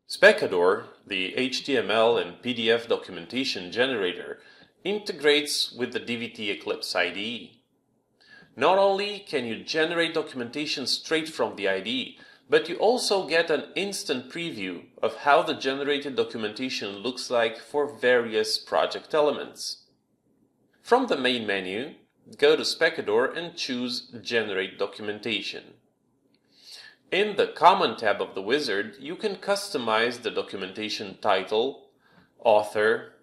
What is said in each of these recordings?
Specador, the HTML and PDF documentation generator, integrates with the DVT Eclipse IDE. Not only can you generate documentation straight from the IDE, but you also get an instant preview of how the generated documentation looks like for various project elements. From the main menu, go to Specador and choose Generate Documentation. In the Common tab of the wizard, you can customize the documentation title, author,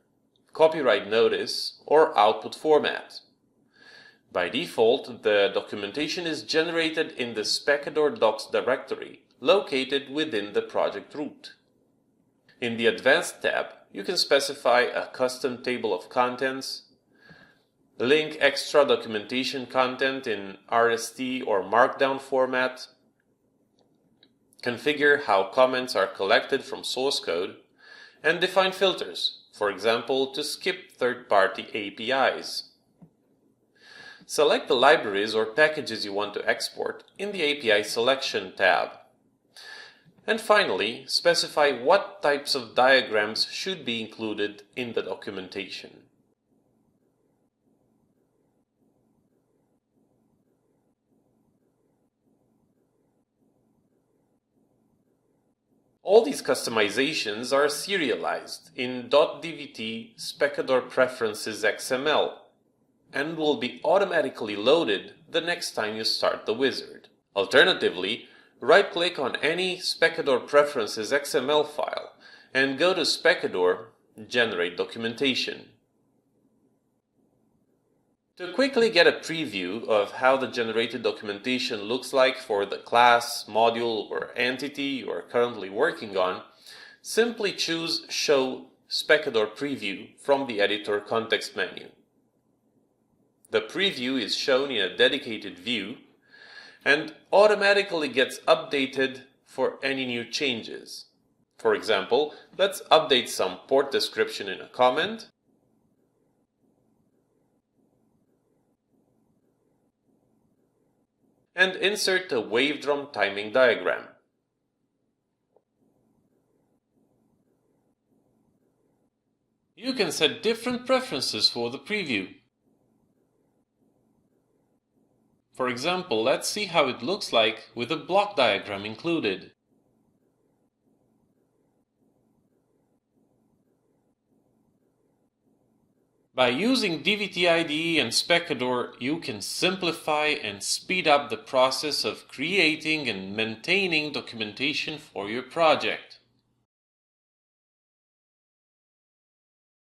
copyright notice, or output format. By default, the documentation is generated in the Specador Docs directory, located within the project root. In the Advanced tab, you can specify a custom table of contents, link extra documentation content in RST or Markdown format, configure how comments are collected from source code, and define filters, for example, to skip third-party APIs. Select the libraries or packages you want to export in the API Selection tab. And finally, specify what types of diagrams should be included in the documentation. All these customizations are serialized in .dvt Specador Preferences XML and will be automatically loaded the next time you start the wizard. Alternatively, right-click on any Specador Preferences XML file and go to Specador, Generate Documentation. To quickly get a preview of how the generated documentation looks like for the class, module, or entity you are currently working on, simply choose Show Specador Preview from the Editor context menu. The preview is shown in a dedicated view and automatically gets updated for any new changes. For example, let's update some port description in a comment, and insert a wave drum timing diagram. You can set different preferences for the preview. For example, let's see how it looks like with a block diagram included. By using DVT IDE and Specador, you can simplify and speed up the process of creating and maintaining documentation for your project.